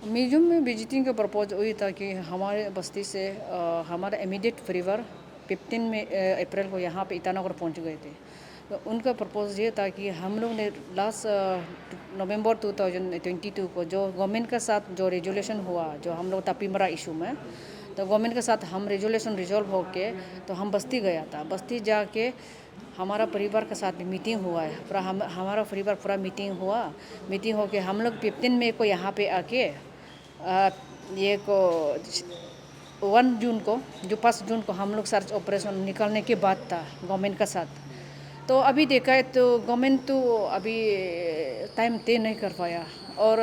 Museum में visiting का purpose वही था कि हमारे बस्ती से हमारा इमीडिएट परिवार 15 में अप्रैल को यहाँ पे ईटानगर पहुँच गए थे। तो उनका पर्पज़ ये था कि हम लोग ने लास्ट नवंबर 2022 को जो गवर्नमेंट के साथ जो रेजोल्यूशन हुआ, जो हम लोग तापीमरा इशू में, तो गवर्नमेंट के साथ हम रेजोल्यूशन रिजॉल्व होके तो हम बस्ती गया था। बस्ती जाके हमारा परिवार के साथ मीटिंग हुआ है, पूरा हमारा परिवार पूरा मीटिंग हुआ। मीटिंग होके हम लोग 15 मई को यहाँ पे आके ये को 1 जून को, जो 5 जून को हम लोग सर्च ऑपरेशन निकलने के बाद था गवर्नमेंट का साथ। तो अभी देखा है तो गवर्नमेंट तो अभी टाइम तय नहीं कर पाया। और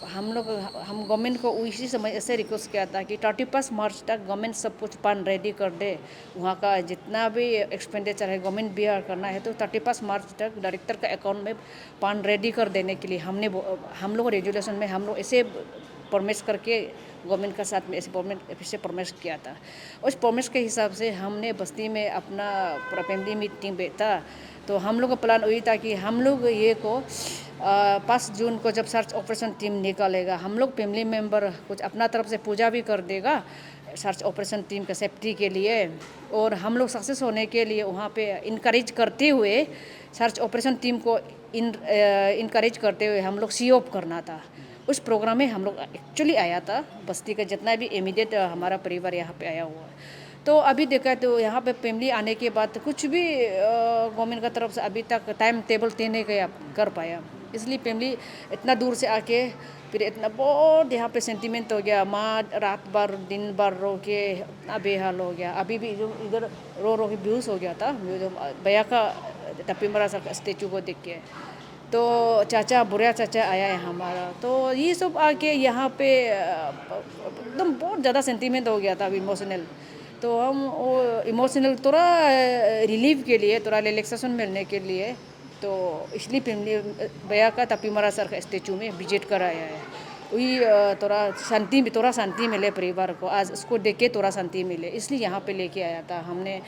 हम गवर्नमेंट को उसी समय ऐसे रिक्वेस्ट किया था कि 31 मार्च तक गवर्नमेंट सब कुछ प्लान रेडी कर दे। वहाँ का जितना भी एक्सपेंडिचर है गवर्नमेंट बियर करना है तो 31 मार्च तक डायरेक्टर का अकाउंट में प्लान रेडी कर देने के लिए हम लोग रेजोल्यूशन में हम लोग ऐसे प्रॉमिस करके गवर्नमेंट का साथ में ऐसे गवर्नमेंट से प्रॉमिस किया था। उस प्रॉमिस के हिसाब से हमने बस्ती में अपना पूरा फैमिली मीटिंग बैठा। तो हम लोग का प्लान वही था कि हम लोग ये को 5 जून को जब सर्च ऑपरेशन टीम निकालेगा, हम लोग फैमिली मेम्बर कुछ अपना तरफ से पूजा भी कर देगा सर्च ऑपरेशन टीम का सेफ्टी के लिए। और हम लोग सक्सेस होने के लिए वहाँ पे इनकरेज करते हुए सर्च ऑपरेशन टीम को इनकरेज करते हुए हम लोग सी ऑफ करना था। उस प्रोग्राम में हम लोग एक्चुअली आया था, बस्ती का जितना भी इमीडिएट हमारा परिवार यहाँ पे आया हुआ है। तो अभी देखा तो यहाँ पे फैमिली आने के बाद कुछ भी गवर्नमेंट का तरफ से अभी तक टाइम टेबल तय नहीं कर पाया। इसलिए फैमिली इतना दूर से आके फिर इतना बहुत यहाँ पे सेंटीमेंट हो गया। माँ रात भर दिन भर रो के इतना बेहाल हो गया। अभी भी इधर रो रो के बेहोश हो गया था भैया का तापीमरा स्टेचू को देख के। तो चाचा बुरा चाचा आया है हमारा, तो ये सब आके यहाँ पे एकदम बहुत ज़्यादा सेंटीमेंट हो गया था अभी इमोशनल। तो हम वो इमोशनल थोड़ा रिलीफ के लिए, थोड़ा रिलैक्सेशन मिलने के लिए, तो इसलिए फैमिली भैया का तापीमरा सर का स्टेचू में विजिट कराया है। वही थोड़ा शांति मिले परिवार को, आज उसको देख के थोड़ा शांति मिले, इसलिए यहाँ पे लेके आया था। हमने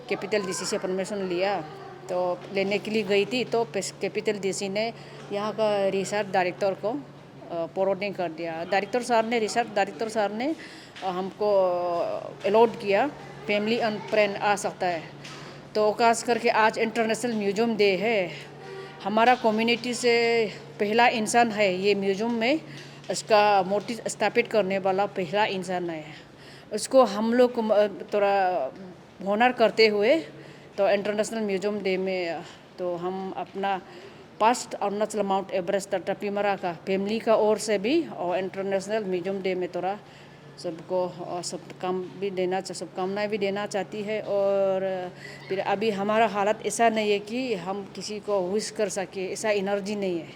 कैपिटल डीसी से परमिशन लिया, तो लेने के लिए गई थी। तो कैपिटल डीसी ने यहाँ का रिसर्च डायरेक्टर को फॉरवर्डिंग कर दिया। रिसर्च डायरेक्टर सर ने हमको अलाउड किया फैमिली एंड फ्रेंड आ सकता है। तो खास करके आज इंटरनेशनल म्यूजियम डे है, हमारा कम्युनिटी से पहला इंसान है ये म्यूजियम में, इसका मूर्ति स्थापित करने वाला पहला इंसान है। उसको हम लोग थोड़ा होनर करते हुए तो इंटरनेशनल म्यूजियम डे में तो हम अपना पास्ट अरुणाचल माउंट एवरेस्ट तापीमरा का फैमिली का ओर से भी और इंटरनेशनल म्यूजियम डे में थोड़ा सबको शुभकामनाएं भी देना चाहती है। और फिर अभी हमारा हालत ऐसा नहीं है कि हम किसी को विश कर सके, ऐसा एनर्जी नहीं है।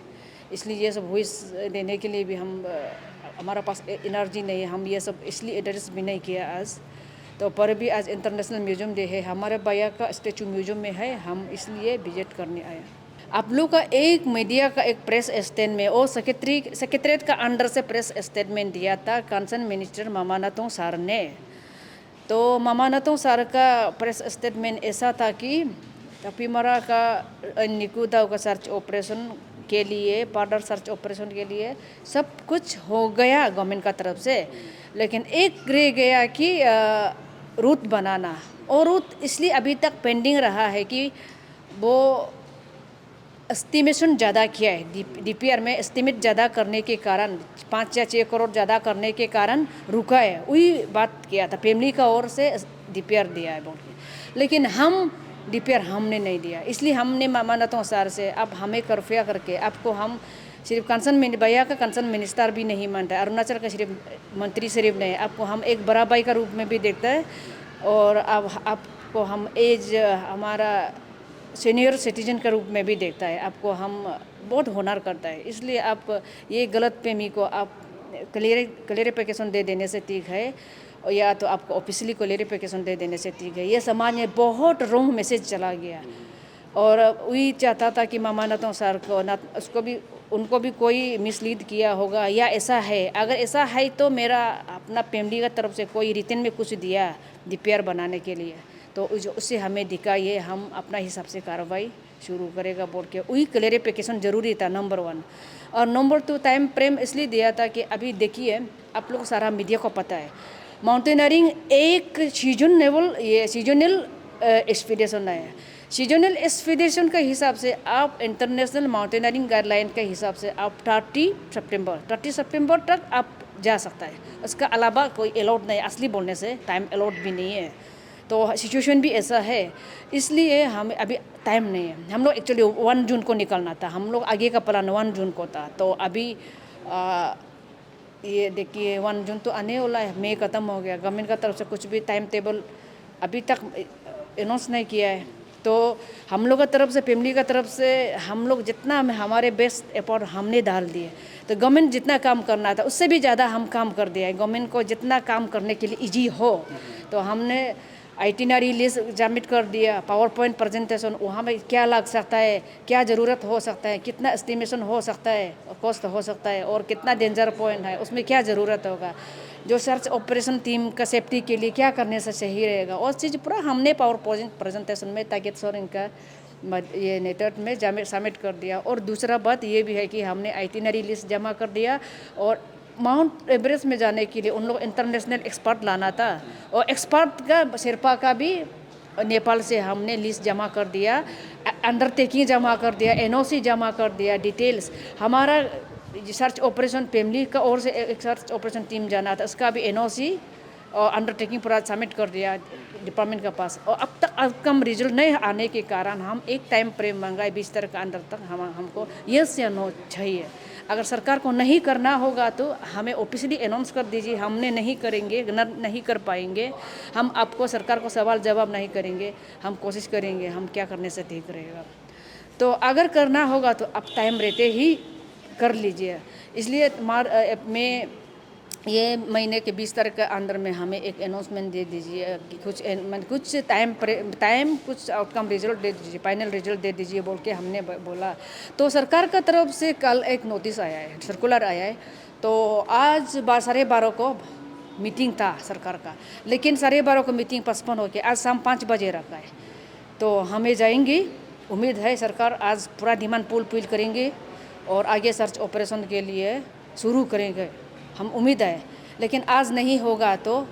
इसलिए ये सब विश देने के लिए भी हमारा पास एनर्जी नहीं है। हम ये सब इसलिए एड्रेस भी नहीं किया आज। तो पर भी आज इंटरनेशनल म्यूजियम डे है, हमारे भैया का स्टेचू म्यूजियम में है, हम इसलिए विजिट करने आए। आप लोग का एक मीडिया का एक प्रेस स्टेटमेंट में और सेक्रेटरीट का अंडर से प्रेस स्टेटमेंट दिया था कंसर्न मिनिस्टर मामा नातुंग सर ने। तो मामा नातुंग सर का प्रेस स्टेटमेंट ऐसा था कि तापीमरा का निकुदाव का सर्च ऑपरेशन के लिए, पार्डर सर्च ऑपरेशन के लिए सब कुछ हो गया गवर्नमेंट का तरफ से, लेकिन एक रह गया कि रूट बनाना। और रूट इसलिए अभी तक पेंडिंग रहा है कि वो एस्टिमेशन ज़्यादा किया है, डीपीआर में एस्टिमेट ज़्यादा करने के कारण 5 या 6 करोड़ ज़्यादा करने के कारण रुका है। वही बात किया था, फैमिली का ओर से डीपीआर दिया है बोल के, लेकिन हम डीपीआर हमने नहीं दिया। इसलिए हमने मामा नातुंग सर से अब हमें कृपया करके आपको हम सिर्फ भैया का कंसर्न मिनिस्टर भी नहीं मानता है, अरुणाचल का सिर्फ मंत्री सिर्फ नहीं, आपको हम एक बड़ा भाई का रूप में भी देखता है। और अब आपको हम हमारा सीनियर सिटीजन के रूप में भी देखता है, आपको हम बहुत होनर करता है। इसलिए आप ये गलत फहमी को आप क्लियरिफिकेशन दे देने से ठीक है, और या तो आपको ऑफिशियली क्लियरिफिकेशन दे देने से ठीक है। ये समाज में बहुत रॉन्ग मैसेज चला गया, और वही चाहता था कि मामा नातुंग सर को उनको भी कोई मिसलीड किया होगा या ऐसा है। अगर ऐसा है तो मेरा अपना फैमिली का तरफ से कोई रिटर्न में कुछ दिया डीपीआर बनाने के लिए, तो उससे हमें दिखाइए, हम अपना हिसाब से कार्रवाई शुरू करेगा बोल के वही क्लियरिफिकेशन जरूरी था नंबर 1। और नंबर 2 टाइम फ्रेम इसलिए दिया था कि अभी देखिए आप लोग सारा मीडिया को पता है माउंटेनियरिंग एक सीजनल एक्सपीडिशन है। सीजनल एक्सपीडिशन के हिसाब से आप इंटरनेशनल माउंटेनियरिंग गाइडलाइन के हिसाब से आप 30 सितंबर तक आप जा सकता है। उसका अलावा कोई अलाउड नहीं, असली बोलने से टाइम अलाउड भी नहीं है। तो सिचुएशन भी ऐसा है, इसलिए हमें अभी टाइम नहीं है। हम लोग एक्चुअली 1 जून को निकलना था, हम लोग आगे का प्लान 1 जून को था। तो अभी ये देखिए 1 जून तो आने वाला है, मई ख़त्म हो गया। गवर्नमेंट का तरफ से कुछ भी टाइम टेबल अभी तक अनाउंस नहीं किया है। तो हम लोग का तरफ से, फैमिली का तरफ से हम लोग जितना हमारे बेस्ट एफर्ट हमने डाल दिए। तो गवर्नमेंट जितना काम करना था उससे भी ज़्यादा हम काम कर दिया है। गवर्नमेंट को जितना काम करने के लिए इजी हो, तो हमने आइटिनरी लिस्ट सबमिट कर दिया, पावर पॉइंट प्रेजेंटेशन, वहाँ में क्या लग सकता है, क्या ज़रूरत हो सकता है, कितना एस्टिमेशन हो सकता है, कॉस्ट हो सकता है, और कितना डेंजर पॉइंट है, उसमें क्या ज़रूरत होगा, जो सर्च ऑपरेशन टीम का सेफ्टी के लिए क्या करने से सही रहेगा, और चीज़ पूरा हमने पावर पॉइंट प्रेजेंटेशन में ताकि सर इनका ये नेटवर्क में सबमिट कर दिया। और दूसरा बात ये भी है कि हमने आइटिनरी लिस्ट जमा कर दिया, और माउंट एवरेस्ट में जाने के लिए उन लोग इंटरनेशनल एक्सपर्ट लाना था, और एक्सपर्ट का शेरपा का भी नेपाल से हमने लिस्ट जमा कर दिया, अंडरटेकिंग जमा कर दिया, एनओसी जमा कर दिया, डिटेल्स। हमारा सर्च ऑपरेशन फैमिली का ओर से एक सर्च ऑपरेशन टीम जाना था, उसका भी एनओसी और अंडरटेकिंग पूरा सबमिट कर दिया डिपार्टमेंट के पास। और अब तक आउटकम रिजल्ट नहीं आने के कारण हम एक टाइम फ्रेम मंगाए 20 तारीख के अंदर तक हमको यस या नो चाहिए। अगर सरकार को नहीं करना होगा तो हमें ऑफिशियली अनाउंस कर दीजिए, हमने नहीं करेंगे, नहीं कर पाएंगे, हम आपको सरकार को सवाल जवाब नहीं करेंगे, हम कोशिश करेंगे हम क्या करने से ठीक रहेगा। तो अगर करना होगा तो अब टाइम रहते ही कर लीजिए। इसलिए मैं ये महीने के 20 तारीख के अंदर में हमें एक अनाउंसमेंट दे दीजिए कि कुछ टाइम कुछ आउटकम रिजल्ट दे दीजिए, फाइनल रिजल्ट दे दीजिए बोल के हमने बोला। तो सरकार का तरफ से कल एक नोटिस आया है, सर्कुलर आया है। तो आज 12:30 को मीटिंग था सरकार का, लेकिन 12:30 को मीटिंग पोस्टपोन होकर आज शाम 5 बजे रखा है। तो हमें जाएंगे, उम्मीद है सरकार आज पूरा डिमांड पुल करेंगे और आगे सर्च ऑपरेशन के लिए शुरू करेंगे, हम उम्मीद है। लेकिन आज नहीं होगा तो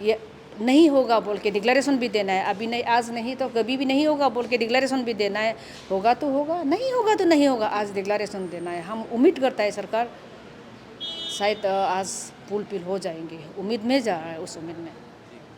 ये नहीं होगा बोल के डिक्लेरेशन भी देना है। अभी नहीं, आज नहीं तो कभी भी नहीं होगा बोल के डिक्लेरेशन भी देना है। होगा तो होगा, नहीं होगा तो नहीं होगा, आज डिक्लेरेशन देना है। हम उम्मीद करता है सरकार शायद आज पुल हो जाएंगे, उम्मीद में जा रहा है, उस उम्मीद में।